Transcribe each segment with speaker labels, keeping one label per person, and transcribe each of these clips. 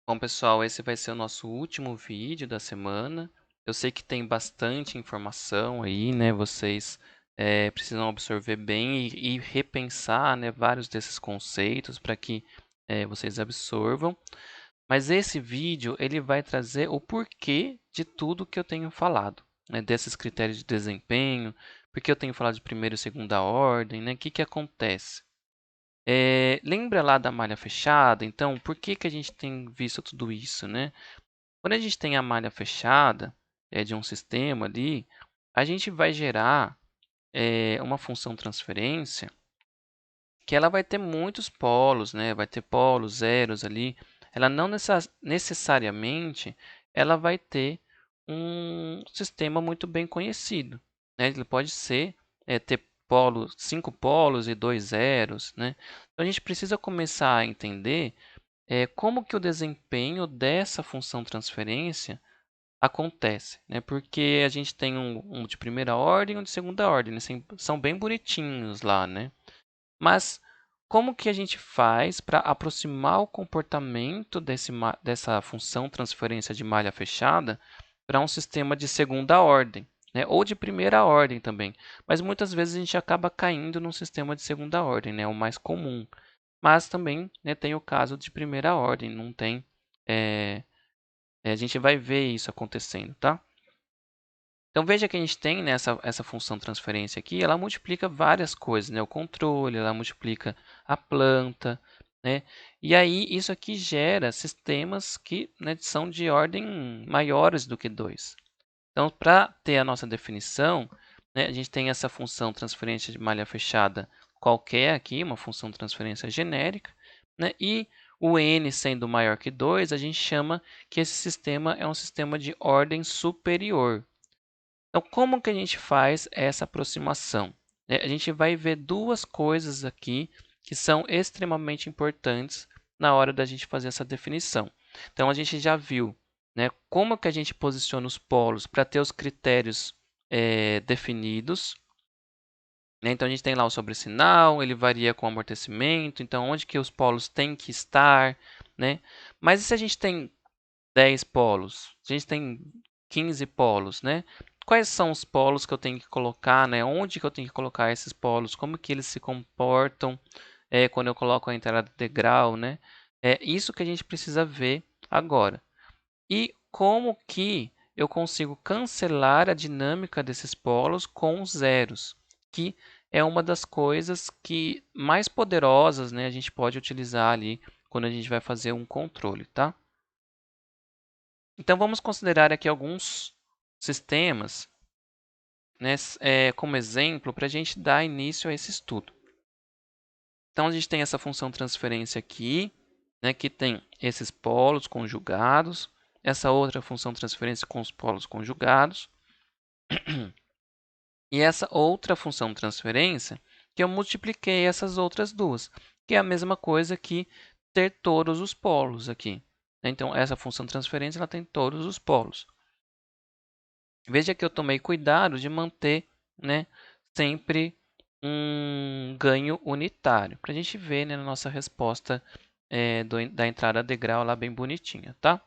Speaker 1: Bom, pessoal, esse vai ser o nosso último vídeo da semana. Eu sei que tem bastante informação aí, né? Vocês precisam absorver bem e repensar, né, vários desses conceitos para que vocês absorvam. Mas esse vídeo ele vai trazer o porquê de tudo que eu tenho falado, né? Desses critérios de desempenho, porque eu tenho falado de primeira e segunda ordem, né? O que acontece? Lembra lá da malha fechada? Então, por que a gente tem visto tudo isso, né? Quando a gente tem a malha fechada de um sistema ali, a gente vai gerar uma função transferência que ela vai ter muitos polos, né? Vai ter polos, zeros ali. Ela não necessariamente ela vai ter um sistema muito bem conhecido, né? Ele pode ter 5 polos e 2 zeros, né? Então a gente precisa começar a entender como que o desempenho dessa função transferência acontece, né? Porque a gente tem um de primeira ordem e um de segunda ordem, né? São bem bonitinhos lá, né? Mas como que a gente faz para aproximar o comportamento dessa função transferência de malha fechada para um sistema de segunda ordem, né? Ou de primeira ordem também. Mas muitas vezes a gente acaba caindo num sistema de segunda ordem, né? O mais comum. Mas também, né, tem o caso de primeira ordem, não tem. A gente vai ver isso acontecendo, tá? Então veja que a gente tem nessa essa função transferência aqui, ela multiplica várias coisas, né? O controle, ela multiplica a planta, né? E aí isso aqui gera sistemas que, né, são de ordem maiores do que 2. Então, para ter a nossa definição, né, a gente tem essa função transferência de malha fechada qualquer aqui, uma função transferência genérica, né? E o n sendo maior que 2, a gente chama que esse sistema é um sistema de ordem superior. Então, como que a gente faz essa aproximação? A gente vai ver duas coisas aqui que são extremamente importantes na hora da gente fazer essa definição. Então, a gente já viu, né, como que a gente posiciona os polos para ter os critérios definidos, né? Então, a gente tem lá o sobressinal, ele varia com o amortecimento, então onde que os polos têm que estar, né? Mas e se a gente tem 10 polos, a gente tem 15 polos, né? Quais são os polos que eu tenho que colocar, né? Onde que eu tenho que colocar esses polos? Como que eles se comportam quando eu coloco a entrada degrau, né? É isso que a gente precisa ver agora. E como que eu consigo cancelar a dinâmica desses polos com zeros, que é uma das coisas que mais poderosas, né, a gente pode utilizar ali quando a gente vai fazer um controle, tá? Então vamos considerar aqui alguns sistemas, né, como exemplo para a gente dar início a esse estudo. Então a gente tem essa função transferência aqui, né, que tem esses polos conjugados, essa outra função transferência com os polos conjugados, e essa outra função transferência que eu multipliquei essas outras duas, que é a mesma coisa que ter todos os polos aqui. Então essa função transferência ela tem todos os polos. Veja que eu tomei cuidado de manter, né, sempre um ganho unitário, para a gente ver, né, na nossa resposta da entrada degrau lá bem bonitinha, tá?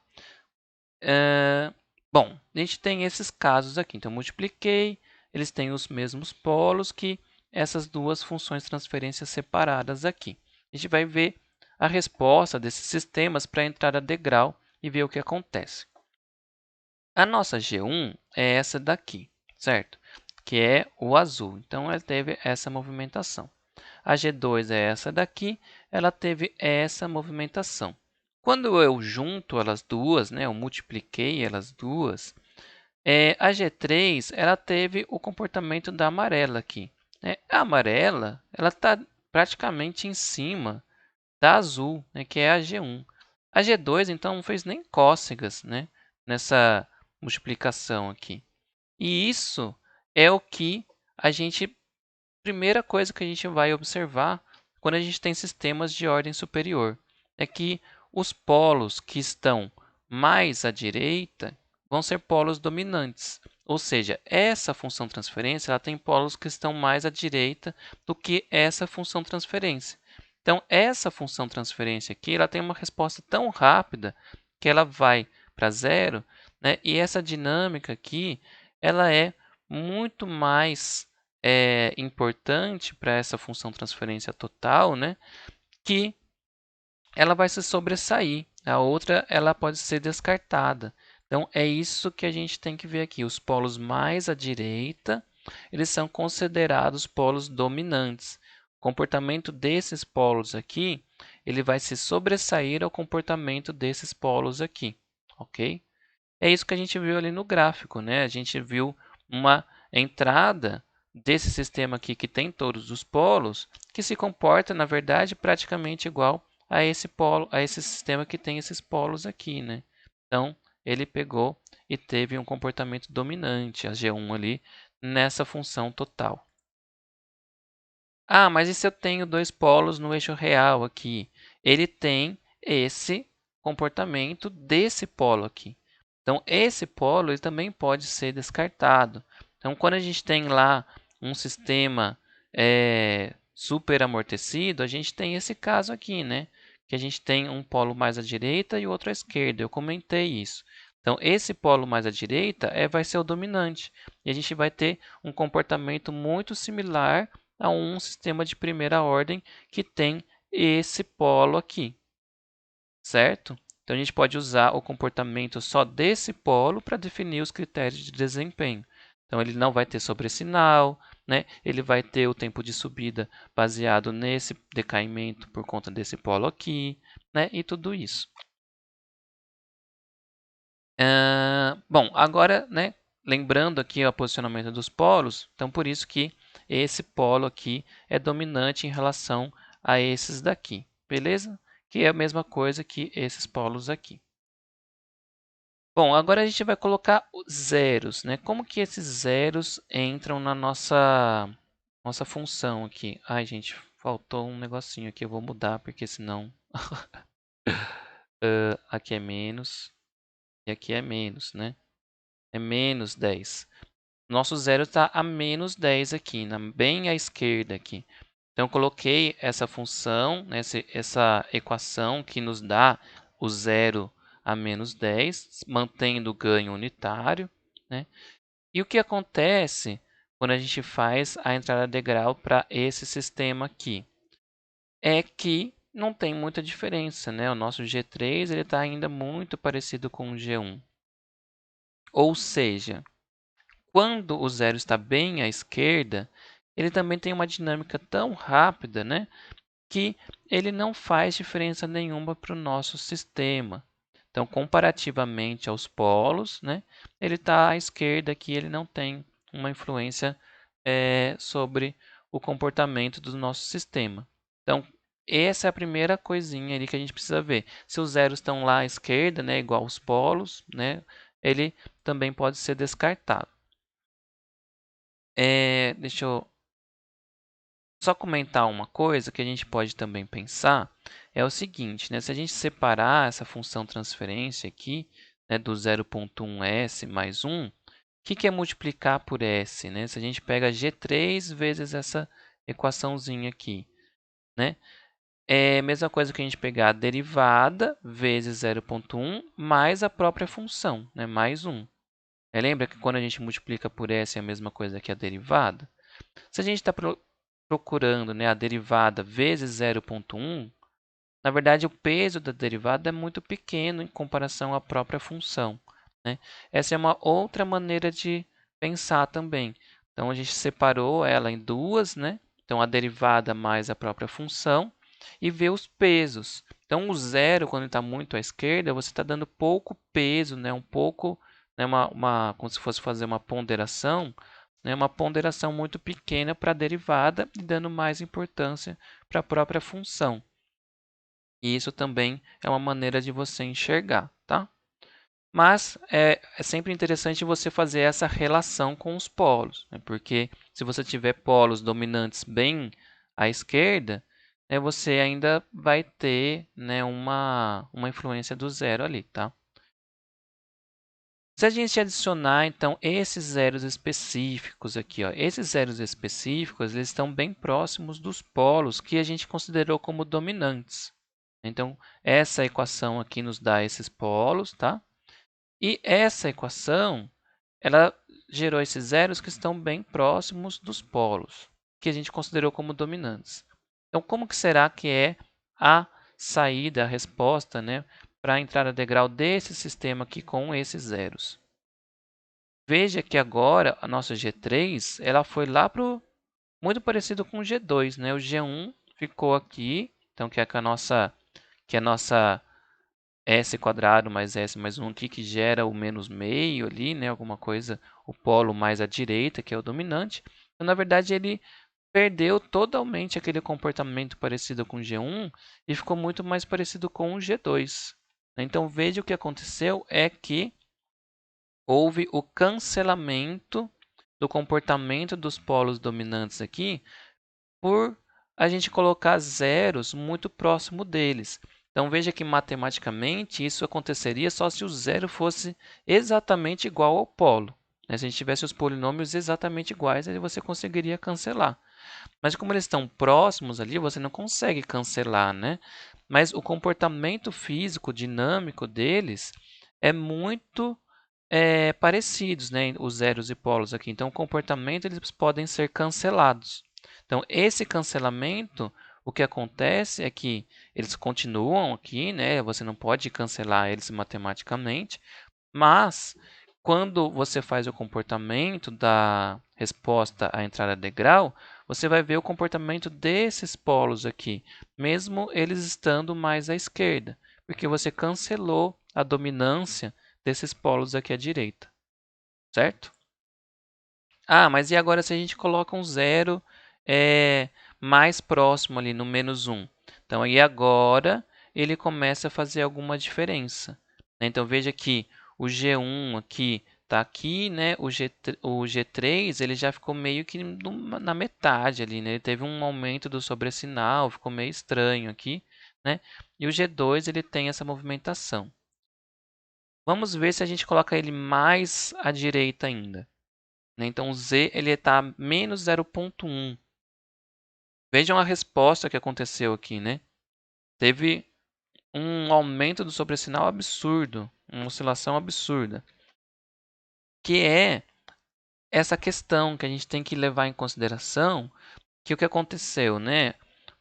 Speaker 1: Bom, a gente tem esses casos aqui. Então, multipliquei, eles têm os mesmos polos que essas duas funções de transferência separadas aqui. A gente vai ver a resposta desses sistemas para a entrada degrau e ver o que acontece. A nossa G1 é essa daqui, certo? Que é o azul. Então, ela teve essa movimentação. A G2 é essa daqui, ela teve essa movimentação. Quando eu junto elas duas, né, eu multipliquei elas duas, a G3 ela teve o comportamento da amarela aqui. A amarela ela está praticamente em cima da azul, né, que é a G1. A G2, então, não fez nem cócegas, né, nessa multiplicação aqui. E isso é o que a gente, primeira coisa que a gente vai observar quando a gente tem sistemas de ordem superior, é que os polos que estão mais à direita vão ser polos dominantes. Ou seja, essa função transferência ela tem polos que estão mais à direita do que essa função transferência. Então, essa função transferência aqui ela tem uma resposta tão rápida que ela vai para zero, né? E essa dinâmica aqui, ela é muito mais importante para essa função transferência total, né? Que ela vai se sobressair. A outra, ela pode ser descartada. Então, é isso que a gente tem que ver aqui. Os polos mais à direita, eles são considerados polos dominantes. O comportamento desses polos aqui, ele vai se sobressair ao comportamento desses polos aqui, ok? É isso que a gente viu ali no gráfico, né? A gente viu uma entrada desse sistema aqui que tem todos os polos, que se comporta, na verdade, praticamente igual a esse polo, a esse sistema que tem esses polos aqui, né? Então, ele pegou e teve um comportamento dominante, a G1 ali, nessa função total. Ah, mas e se eu tenho dois polos no eixo real aqui? Ele tem esse comportamento desse polo aqui. Então, esse polo ele também pode ser descartado. Então, quando a gente tem lá um sistema super amortecido, a gente tem esse caso aqui, né? Que a gente tem um polo mais à direita e outro à esquerda. Eu comentei isso. Então, esse polo mais à direita vai ser o dominante. E a gente vai ter um comportamento muito similar a um sistema de primeira ordem que tem esse polo aqui, certo? Então, a gente pode usar o comportamento só desse polo para definir os critérios de desempenho. Então, ele não vai ter sobressinal, né? Ele vai ter o tempo de subida baseado nesse decaimento por conta desse polo aqui, né? E tudo isso. Bom, agora, né, lembrando aqui o posicionamento dos polos, então por isso que esse polo aqui é dominante em relação a esses daqui, beleza? Que é a mesma coisa que esses polos aqui. Bom, agora a gente vai colocar os zeros, né? Como que esses zeros entram na nossa função aqui? Ai, gente, faltou um negocinho aqui, eu vou mudar, porque senão aqui é menos e aqui é menos, né? É menos 10. Nosso zero está a menos 10 aqui, bem à esquerda aqui. Então, eu coloquei essa função, essa equação que nos dá o zero a menos 10, mantendo o ganho unitário, né? E o que acontece quando a gente faz a entrada de grau para esse sistema aqui? É que não tem muita diferença, né? O nosso G3 está ainda muito parecido com o G1. Ou seja, quando o zero está bem à esquerda, ele também tem uma dinâmica tão rápida, né, que ele não faz diferença nenhuma para o nosso sistema. Então, comparativamente aos polos, né, ele está à esquerda aqui, ele não tem uma influência sobre o comportamento do nosso sistema. Então, essa é a primeira coisinha ali que a gente precisa ver. Se os zeros estão lá à esquerda, né, igual os polos, né, ele também pode ser descartado. Deixa eu só comentar uma coisa que a gente pode também pensar, é o seguinte, né? Se a gente separar essa função transferência aqui, né, do 0,1s mais 1, o que é multiplicar por s, né? Se a gente pega g3 vezes essa equaçãozinha aqui, né? É a mesma coisa que a gente pegar a derivada vezes 0,1 mais a própria função, né? Mais 1. Lembra que quando a gente multiplica por s é a mesma coisa que a derivada? Se a gente está procurando, né, a derivada vezes 0,1, na verdade o peso da derivada é muito pequeno em comparação à própria função, né? Essa é uma outra maneira de pensar também. Então a gente separou ela em duas, né? Então a derivada mais a própria função e vê os pesos. Então o zero, quando está muito à esquerda, você está dando pouco peso, né? Um pouco, né? Como se fosse fazer uma ponderação, né? Uma ponderação muito pequena para a derivada e dando mais importância para a própria função. E isso também é uma maneira de você enxergar, tá? Mas é sempre interessante você fazer essa relação com os polos, né? Porque se você tiver polos dominantes bem à esquerda, né, você ainda vai ter, né, uma influência do zero ali, tá? Se a gente adicionar, então, esses zeros específicos aqui, ó, esses zeros específicos, eles estão bem próximos dos polos que a gente considerou como dominantes. Então, essa equação aqui nos dá esses polos, tá? E essa equação, ela gerou esses zeros que estão bem próximos dos polos, que a gente considerou como dominantes. Então, como que será que é a saída, a resposta, né, para a entrada degrau desse sistema aqui com esses zeros? Veja que agora a nossa G3 ela foi lá para muito parecido com o G2, né? O G1 ficou aqui, então que é a nossa S quadrado mais S mais 1 aqui, que gera o menos meio ali, né? Alguma coisa, o polo mais à direita, que é o dominante. Então, na verdade, ele perdeu totalmente aquele comportamento parecido com o G1 e ficou muito mais parecido com o G2. Então, veja o que aconteceu é que houve o cancelamento do comportamento dos polos dominantes aqui por a gente colocar zeros muito próximo deles. Então veja que matematicamente isso aconteceria só se o zero fosse exatamente igual ao polo. Né? Se a gente tivesse os polinômios exatamente iguais, aí você conseguiria cancelar. Mas como eles estão próximos ali, você não consegue cancelar, né? Mas o comportamento físico, dinâmico deles é muito parecidos, né? Os zeros e polos aqui. Então, o comportamento eles podem ser cancelados. Então, esse cancelamento, o que acontece é que eles continuam aqui, né? Você não pode cancelar eles matematicamente, mas quando você faz o comportamento da resposta à entrada degrau, você vai ver o comportamento desses polos aqui, mesmo eles estando mais à esquerda, porque você cancelou a dominância desses polos aqui à direita, certo? Ah, mas e agora se a gente coloca um zero mais próximo ali no menos um? Então, aí agora ele começa a fazer alguma diferença. Né? Então, veja que o G1 aqui está aqui, né? O G3 ele já ficou meio que na metade ali, né? Ele teve um aumento do sobressinal, ficou meio estranho aqui, né? E o G2 ele tem essa movimentação. Vamos ver se a gente coloca ele mais à direita ainda. Né? Então, o Z está menos 0,1. Vejam a resposta que aconteceu aqui. Né? Teve um aumento do sobressinal absurdo, uma oscilação absurda, que é essa questão que a gente tem que levar em consideração, que o que aconteceu, né?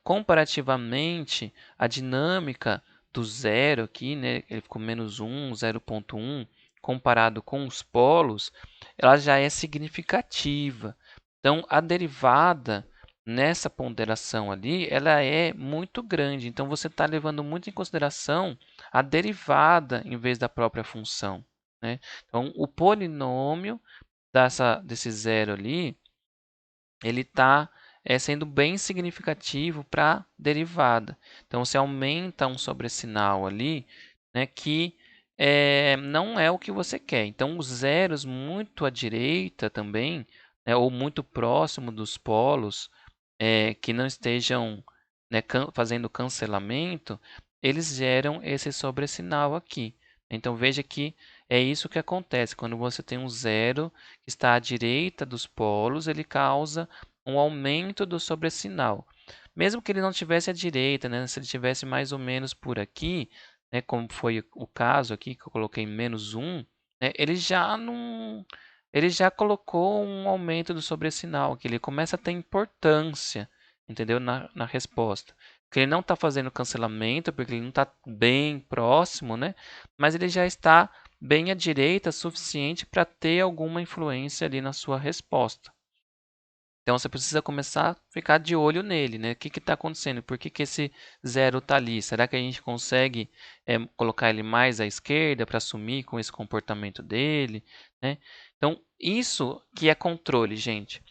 Speaker 1: Comparativamente, a dinâmica do zero aqui, né? Ele ficou menos 1, 0,1, comparado com os polos, ela já é significativa. Então, a derivada nessa ponderação ali, ela é muito grande. Então, você está levando muito em consideração a derivada em vez da própria função. Né? Então, o polinômio desse zero ali, ele está sendo bem significativo para a derivada. Então, você aumenta um sobressinal ali, né, que não é o que você quer. Então, os zeros muito à direita também, né, ou muito próximo dos polos, que não estejam, né, fazendo cancelamento, eles geram esse sobressinal aqui. Então, veja que é isso que acontece. Quando você tem um zero que está à direita dos polos, ele causa um aumento do sobressinal. Mesmo que ele não tivesse à direita, né, se ele tivesse mais ou menos por aqui, né, como foi o caso aqui, que eu coloquei menos 1, né, ele já colocou um aumento do sobressinal, que ele começa a ter importância, entendeu? Na resposta. Porque ele não está fazendo cancelamento, porque ele não está bem próximo, né? Mas ele já está bem à direita suficiente para ter alguma influência ali na sua resposta. Então você precisa começar a ficar de olho nele, né? O que está acontecendo? Por que esse zero está ali? Será que a gente consegue colocar ele mais à esquerda para assumir com esse comportamento dele? Né? Então, isso que é controle, gente.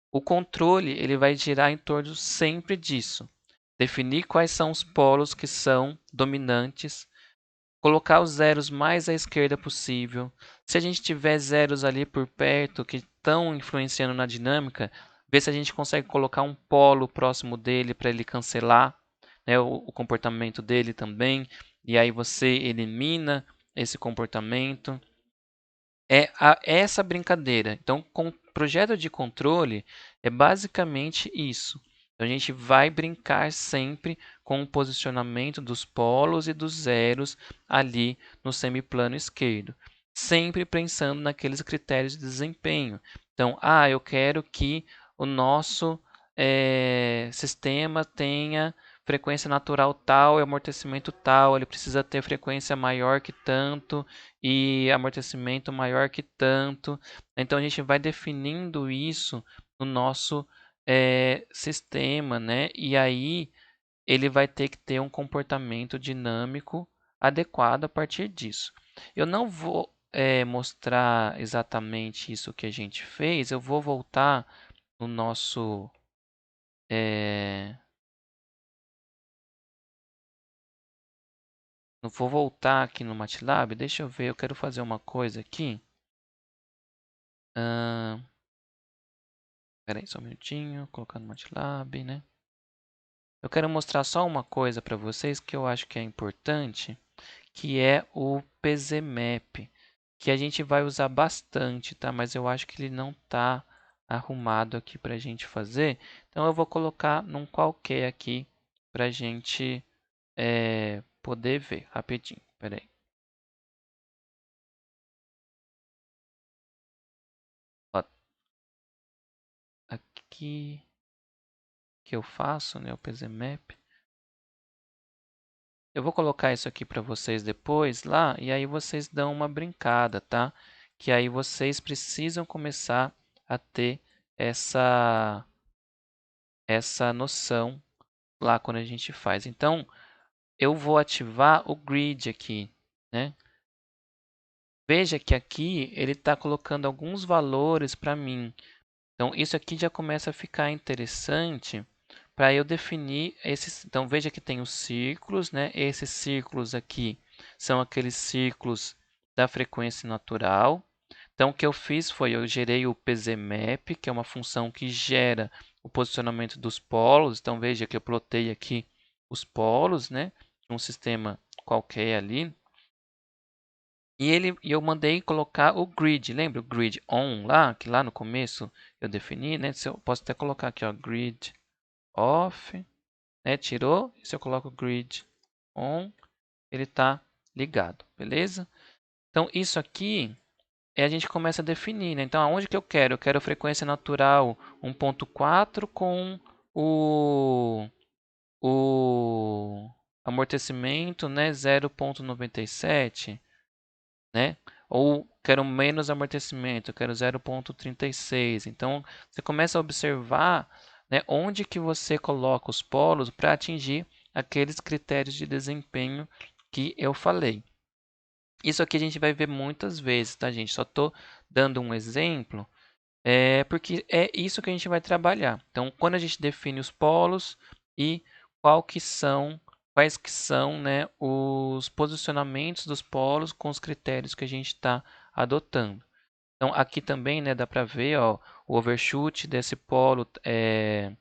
Speaker 1: O controle ele vai girar em torno sempre disso. Definir quais são os polos que são dominantes, colocar os zeros mais à esquerda possível. Se a gente tiver zeros ali por perto que estão influenciando na dinâmica, ver se a gente consegue colocar um polo próximo dele para ele cancelar, né, o comportamento dele também. E aí você elimina esse comportamento. Essa brincadeira. Então, com projeto de controle é basicamente isso. Então, a gente vai brincar sempre com o posicionamento dos polos e dos zeros ali no semiplano esquerdo, sempre pensando naqueles critérios de desempenho. Então, eu quero que o nosso sistema tenha frequência natural tal e amortecimento tal, ele precisa ter frequência maior que tanto e amortecimento maior que tanto. Então, a gente vai definindo isso no nosso sistema, né? E aí ele vai ter que ter um comportamento dinâmico adequado a partir disso. Eu não vou mostrar exatamente isso que a gente fez, eu vou voltar no nosso. Eu vou voltar aqui no MATLAB, deixa eu ver, eu quero fazer uma coisa aqui. Espera aí só um minutinho, colocar no MATLAB, né? Eu quero mostrar só uma coisa para vocês que eu acho que é importante, que é o PZMap, que a gente vai usar bastante, tá? Mas eu acho que ele não está arrumado aqui para a gente fazer. Então, eu vou colocar num qualquer aqui para a gente poder ver rapidinho. Espera aí. Ó, aqui que eu faço, né, o PZMap. Eu vou colocar isso aqui para vocês depois lá e aí vocês dão uma brincada, tá? Que aí vocês precisam começar a ter essa noção lá quando a gente faz. Então, eu vou ativar o grid aqui, né? Veja que aqui ele está colocando alguns valores para mim. Então, isso aqui já começa a ficar interessante para eu definir esses. Então, veja que tem os círculos, né? Esses círculos aqui são aqueles círculos da frequência natural. Então, o que eu fiz foi, eu gerei o PZMap, que é uma função que gera o posicionamento dos polos. Então, veja que eu plotei aqui os polos, né? Um sistema qualquer ali. E eu mandei colocar o grid, lembra o grid on lá, que lá no começo eu defini, né? Se eu posso até colocar aqui, ó, grid off, né? Tirou, e se eu coloco grid on, ele está ligado, beleza? Então, isso aqui a gente começa a definir, né? Então, aonde que eu quero? Eu quero frequência natural 1.4 com o amortecimento, né? 0.97, né? Ou quero menos amortecimento, eu quero 0.36. Então, você começa a observar, né, onde que você coloca os polos para atingir aqueles critérios de desempenho que eu falei. Isso aqui a gente vai ver muitas vezes, tá, gente? Só estou dando um exemplo, porque é isso que a gente vai trabalhar. Então, quando a gente define os polos e quais que são, né, os posicionamentos dos polos com os critérios que a gente está adotando. Então, aqui também, né, dá para ver, ó, o overshoot desse polo é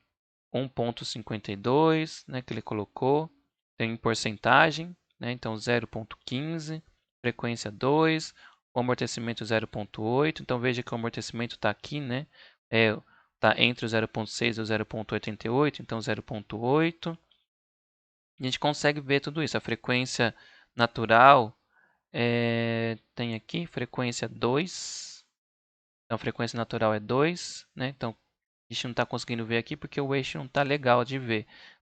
Speaker 1: 1.52, né, que ele colocou, tem porcentagem, né, então 0.15, frequência 2, o amortecimento 0.8, então veja que o amortecimento está aqui, né, está entre o 0.6 e o 0.88, então 0.8. A gente consegue ver tudo isso, a frequência natural tem aqui, frequência 2, então a frequência natural é 2, né, então a gente não está conseguindo ver aqui porque o eixo não está legal de ver.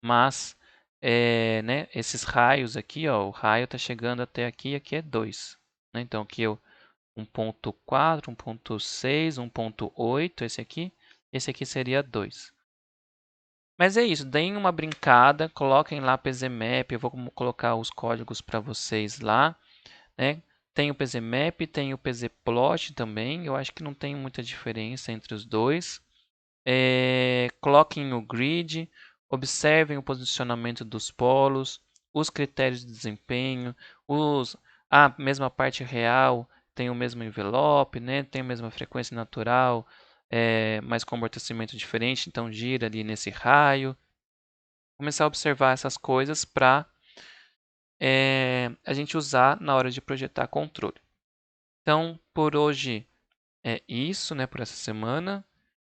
Speaker 1: Mas, né, esses raios aqui, ó, o raio está chegando até aqui e aqui é 2. Né? Então, aqui é o 1.4, 1.6, 1.8, esse aqui seria 2. Mas é isso, deem uma brincada, coloquem lá PZMap, eu vou colocar os códigos para vocês lá. Né? Tem o PZMap, tem o PZPlot também, eu acho que não tem muita diferença entre os dois. Coloquem o grid, observem o posicionamento dos polos, os critérios de desempenho, a mesma parte real tem o mesmo envelope, né? Tem a mesma frequência natural, mas com amortecimento diferente, então gira ali nesse raio. Começar a observar essas coisas para a gente usar na hora de projetar controle. Então, por hoje é isso, né, por essa semana.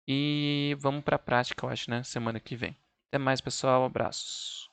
Speaker 1: E vamos para a prática, eu acho, né, semana que vem. Até Até mais, pessoal. Abraços.